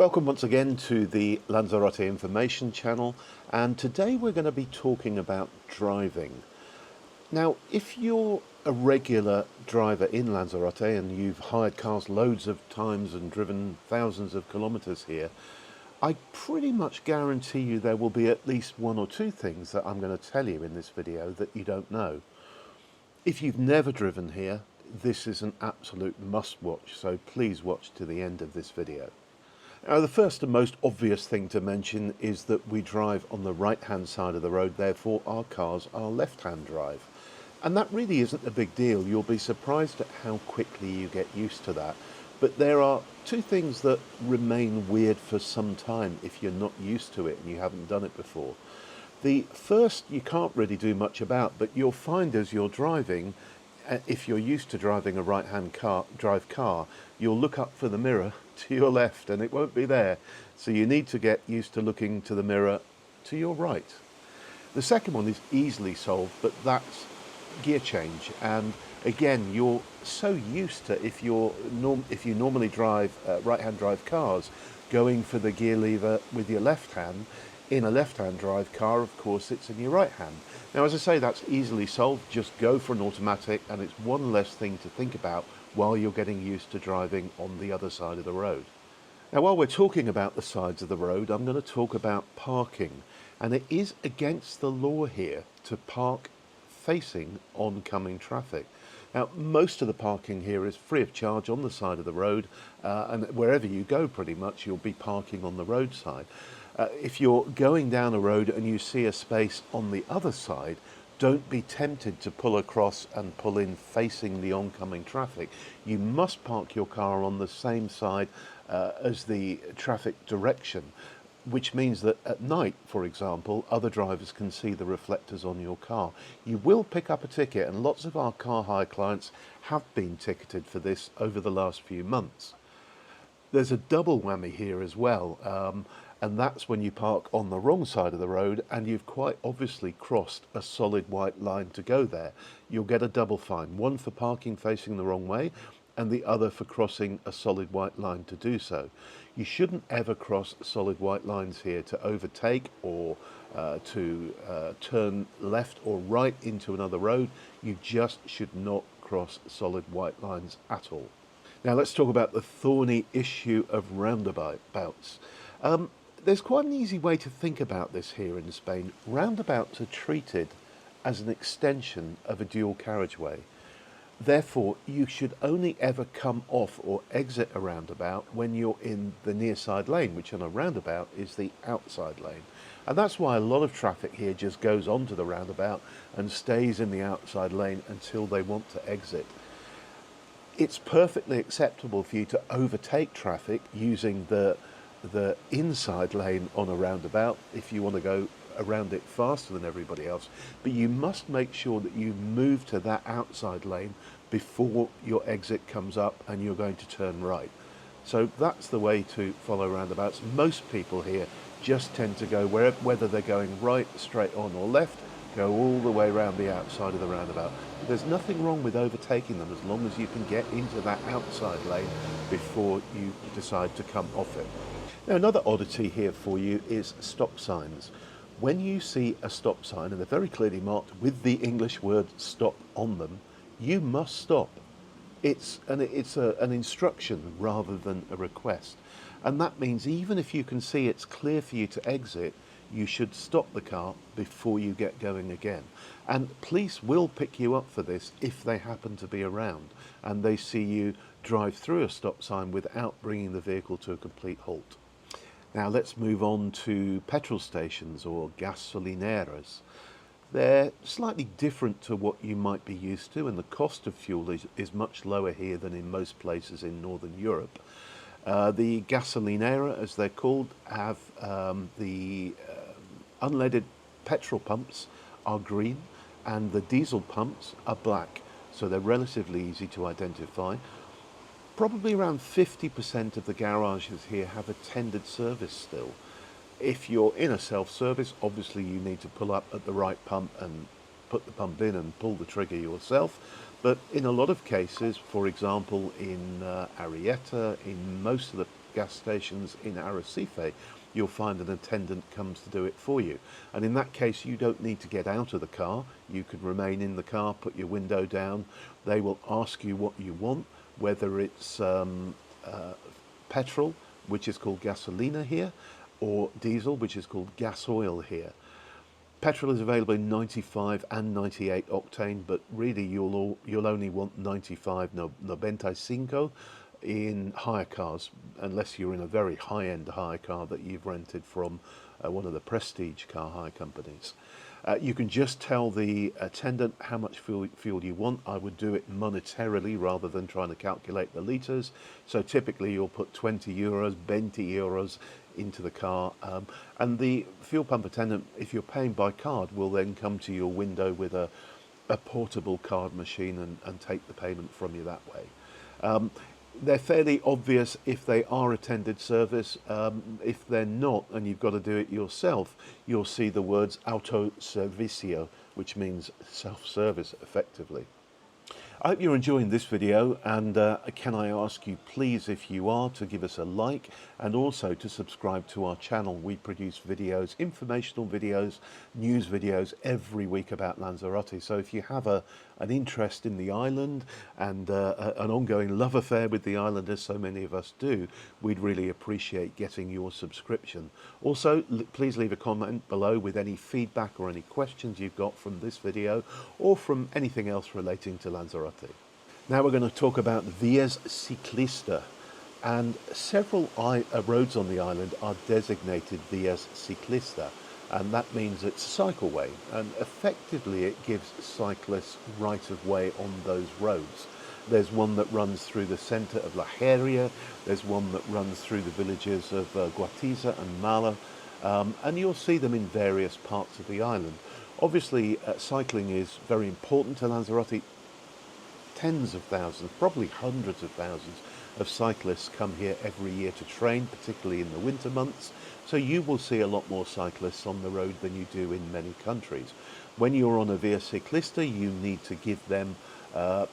Welcome once again to the Lanzarote information channel, and today we're going to be talking about driving. Now, if you're a regular driver in Lanzarote and you've hired cars loads of times and driven thousands of kilometers here, I pretty much guarantee you there will be at least one or two things that I'm going to tell you in this video that you don't know. If you've never driven here, this is an absolute must-watch, so please watch to the end of this video. Now, the first and most obvious thing to mention is that we drive on the right-hand side of the road, therefore our cars are left-hand drive. And that really isn't a big deal. You'll be surprised at how quickly you get used to that. But there are two things that remain weird for some time if you're not used to it and you haven't done it before. The first you can't really do much about, but you'll find as you're driving, if you're used to driving a right-hand drive car, you'll look up for the mirror to your left and it won't be there. So you need to get used to looking to the mirror to your right. The second one is easily solved, but that's gear change. And again, you're so used to, if you normally drive right-hand drive cars, going for the gear lever with your left hand. In a left-hand drive car, of course, it's in your right hand. Now, as I say, that's easily solved. Just go for an automatic, and it's one less thing to think about while you're getting used to driving on the other side of the road. Now, while we're talking about the sides of the road, I'm going to talk about parking. And it is against the law here to park facing oncoming traffic. Now, most of the parking here is free of charge on the side of the road, and wherever you go, pretty much, you'll be parking on the roadside. If you're going down a road and you see a space on the other side, don't be tempted to pull across and pull in facing the oncoming traffic. You must park your car on the same side as the traffic direction, which means that at night, for example, other drivers can see the reflectors on your car. You will pick up a ticket, and lots of our car hire clients have been ticketed for this over the last few months. There's a double whammy here as well. And that's when you park on the wrong side of the road and you've quite obviously crossed a solid white line to go there. You'll get a double fine, one for parking facing the wrong way and the other for crossing a solid white line to do so. You shouldn't ever cross solid white lines here to overtake or to turn left or right into another road. You just should not cross solid white lines at all. Now let's talk about the thorny issue of roundabouts. There's quite an easy way to think about this here in Spain. Roundabouts are treated as an extension of a dual carriageway. Therefore, you should only ever come off or exit a roundabout when you're in the near side lane, which on a roundabout is the outside lane. And that's why a lot of traffic here just goes onto the roundabout and stays in the outside lane until they want to exit. It's perfectly acceptable for you to overtake traffic using the inside lane on a roundabout if you want to go around it faster than everybody else, but you must make sure that you move to that outside lane before your exit comes up and you're going to turn right. So that's the way to follow roundabouts. Most people here just tend to go whether they're going right, straight on, or left, go all the way around the outside of the roundabout. There's nothing wrong with overtaking them as long as you can get into that outside lane before you decide to come off it. Now, another oddity here for you is stop signs. When you see a stop sign, and they're very clearly marked with the English word stop on them, you must stop. It's an instruction rather than a request. And that means even if you can see it's clear for you to exit, you should stop the car before you get going again. And police will pick you up for this if they happen to be around and they see you drive through a stop sign without bringing the vehicle to a complete halt. Now let's move on to petrol stations or gasolineras. They're slightly different to what you might be used to, and the cost of fuel is much lower here than in most places in Northern Europe. The gasolinera, as they're called, have the unleaded petrol pumps are green and the diesel pumps are black, so they're relatively easy to identify. Probably around 50% of the garages here have attended service still. If you're in a self-service, obviously you need to pull up at the right pump and put the pump in and pull the trigger yourself. But in a lot of cases, for example, in Arrieta, in most of the gas stations in Arrecife, you'll find an attendant comes to do it for you. And in that case, you don't need to get out of the car. You can remain in the car, put your window down. They will ask you what you want, whether it's petrol, which is called gasolina here, or diesel, which is called gas oil here. Petrol is available in 95 and 98 octane, but really you'll only want 95, 95 in hire cars, unless you're in a very high-end hire car that you've rented from one of the prestige car hire companies. You can just tell the attendant how much fuel you want. I would do it monetarily rather than trying to calculate the litres. So typically you'll put 20 euros, 20 euros into the car, and the fuel pump attendant, if you're paying by card, will then come to your window with a portable card machine and take the payment from you that way. They're fairly obvious if they are attended service. If they're not, and you've got to do it yourself, you'll see the words autoservicio, which means self-service effectively. I hope you're enjoying this video, and can I ask you please, if you are, to give us a like and also to subscribe to our channel. We produce videos, informational videos, news videos every week about Lanzarote. So if you have an interest in the island and an ongoing love affair with the island, as so many of us do, we'd really appreciate getting your subscription. Also, please leave a comment below with any feedback or any questions you've got from this video or from anything else relating to Lanzarote. Now we're going to talk about Vias Ciclista, and several roads on the island are designated Vias Ciclista, and that means it's a cycleway, and effectively it gives cyclists right of way on those roads. There's one that runs through the centre of La Heria, there's one that runs through the villages of Guatiza and Mala, and you'll see them in various parts of the island. Obviously, cycling is very important to Lanzarote. Tens of thousands, probably hundreds of thousands of cyclists come here every year to train, particularly in the winter months. So you will see a lot more cyclists on the road than you do in many countries. When you're on a Via Ciclista, you need to give them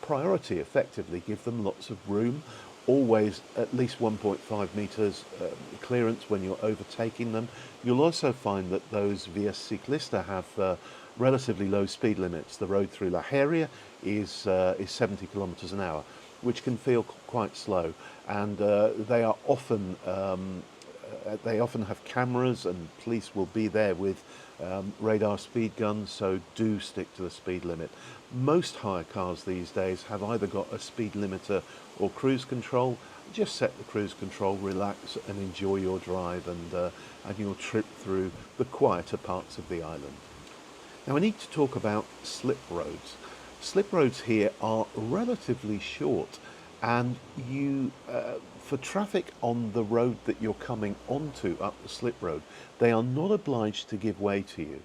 priority, effectively, give them lots of room, always at least 1.5 meters clearance when you're overtaking them. You'll also find that those Via Ciclista have relatively low speed limits. The road through La Heria is 70 kilometers an hour, which can feel quite slow, and they often have cameras, and police will be there with radar speed guns, so do stick to the speed limit. Most hire cars these days have either got a speed limiter or cruise control. Just set the cruise control, relax and enjoy your drive and your trip through the quieter parts of the island. Now I need to talk about slip roads. Slip roads here are relatively short, and for traffic on the road that you're coming onto up the slip road, they are not obliged to give way to you.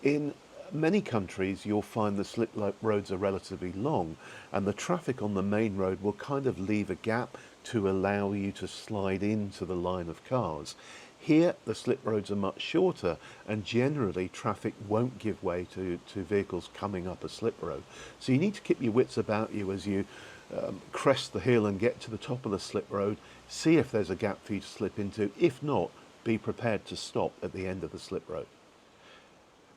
In many countries, you'll find the slip roads are relatively long, and the traffic on the main road will kind of leave a gap to allow you to slide into the line of cars. Here, the slip roads are much shorter, and generally traffic won't give way to vehicles coming up a slip road. So you need to keep your wits about you as you crest the hill and get to the top of the slip road, see if there's a gap for you to slip into. If not, be prepared to stop at the end of the slip road.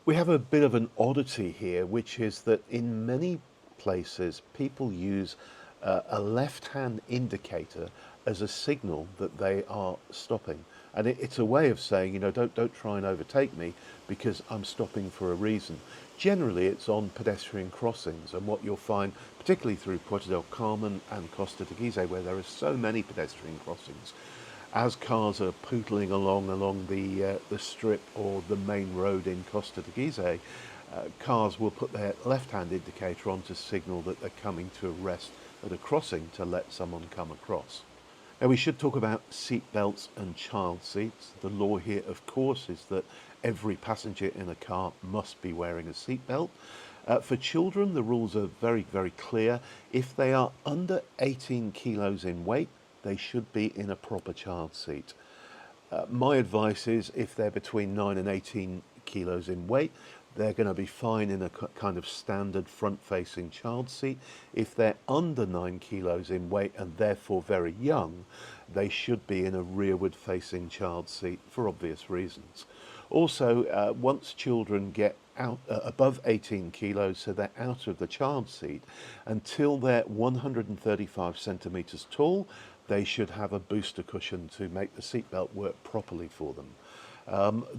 We have a bit of an oddity here, which is that in many places people use a left-hand indicator as a signal that they are stopping. And it's a way of saying, you know, don't try and overtake me because I'm stopping for a reason. Generally, it's on pedestrian crossings, and what you'll find, particularly through Puerto del Carmen and Costa Teguise, where there are so many pedestrian crossings, as cars are pootling along the strip or the main road in Costa Teguise, cars will put their left-hand indicator on to signal that they're coming to a rest at a crossing to let someone come across. Now we should talk about seat belts and child seats. The law here, of course, is that every passenger in a car must be wearing a seat belt. For children, the rules are very, very clear. If they are under 18 kilos in weight, they should be in a proper child seat. My advice is if they're between 9 and 18 kilos in weight, they're going to be fine in a kind of standard front-facing child seat. If they're under 9 kilos in weight and therefore very young, they should be in a rearward-facing child seat for obvious reasons. Also, once children get out above 18 kilos, so they're out of the child seat, until they're 135 centimeters tall, they should have a booster cushion to make the seatbelt work properly for them.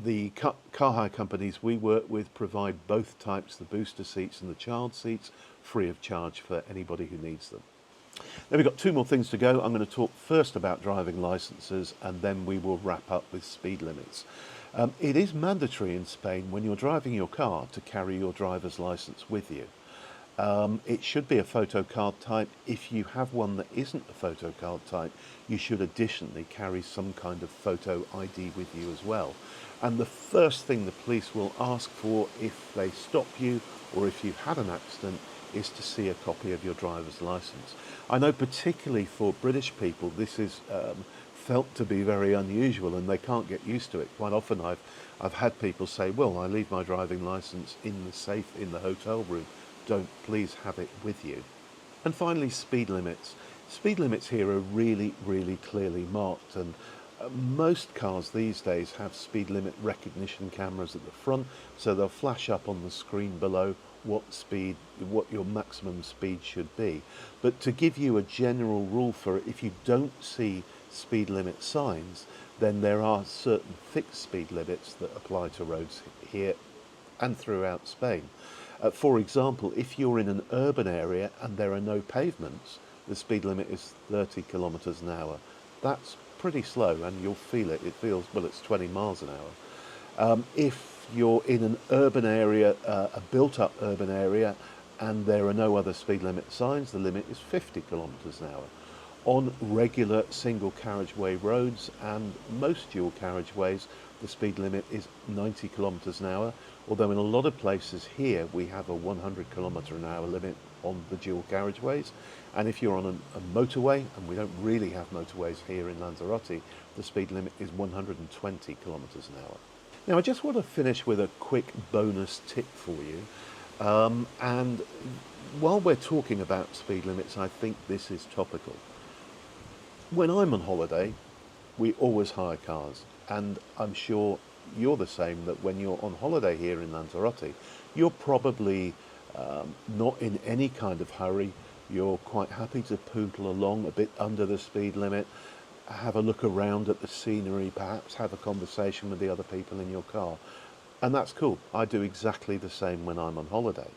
The car hire companies we work with provide both types, the booster seats and the child seats, free of charge for anybody who needs them. Now we've got 2 more things to go. I'm going to talk first about driving licenses and then we will wrap up with speed limits. It is mandatory in Spain when you're driving your car to carry your driver's license with you. It should be a photo card type. If you have one that isn't a photo card type, you should additionally carry some kind of photo ID with you as well. And the first thing the police will ask for if they stop you or if you've had an accident is to see a copy of your driver's license. I know particularly for British people this is felt to be very unusual and they can't get used to it. Quite often I've had people say, well, I leave my driving license in the safe in the hotel room. Don't please have it with you. And finally, speed limits. Speed limits here are really, really clearly marked, and most cars these days have speed limit recognition cameras at the front, so they'll flash up on the screen below what your maximum speed should be. But to give you a general rule for it, if you don't see speed limit signs, then there are certain fixed speed limits that apply to roads here and throughout Spain. For example, if you're in an urban area and there are no pavements, the speed limit is 30 kilometers an hour. That's pretty slow and you'll feel it. It feels, well, it's 20 miles an hour. If you're in an urban area, a built-up urban area, and there are no other speed limit signs, the limit is 50 kilometers an hour. On regular single carriageway roads and most dual carriageways, the speed limit is 90 kilometers an hour, although in a lot of places here we have a 100 kilometer an hour limit on the dual carriageways. And if you're on a motorway, and we don't really have motorways here in Lanzarote, the speed limit is 120 kilometers an hour. Now I just want to finish with a quick bonus tip for you. And while we're talking about speed limits, I think this is topical. When I'm on holiday, we always hire cars, and I'm sure you're the same, that when you're on holiday here in Lanzarote, you're probably not in any kind of hurry. You're quite happy to poodle along a bit under the speed limit, have a look around at the scenery, perhaps have a conversation with the other people in your car. And that's cool. I do exactly the same when I'm on holiday.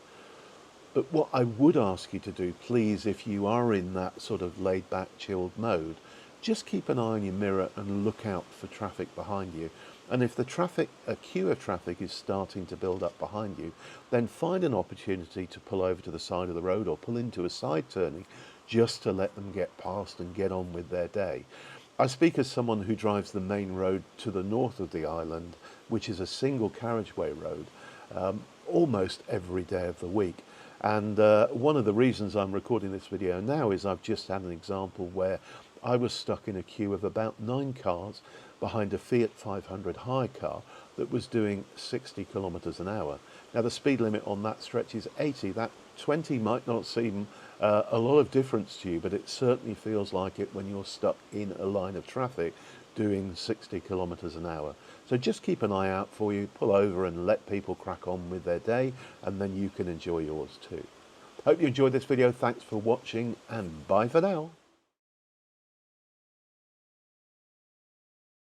But what I would ask you to do, please, if you are in that sort of laid-back, chilled mode, just keep an eye on your mirror and look out for traffic behind you. And if a queue of traffic is starting to build up behind you, then find an opportunity to pull over to the side of the road or pull into a side turning just to let them get past and get on with their day. I speak as someone who drives the main road to the north of the island, which is a single carriageway road, almost every day of the week. And one of the reasons I'm recording this video now is I've just had an example where I was stuck in a queue of about 9 cars behind a Fiat 500 hire car that was doing 60 kilometers an hour. Now the speed limit on that stretch is 80. That 20 might not seem a lot of difference to you, but it certainly feels like it when you're stuck in a line of traffic doing 60 kilometers an hour. So just keep an eye out for you, pull over and let people crack on with their day, and then you can enjoy yours too. Hope you enjoyed this video. Thanks for watching, and bye for now.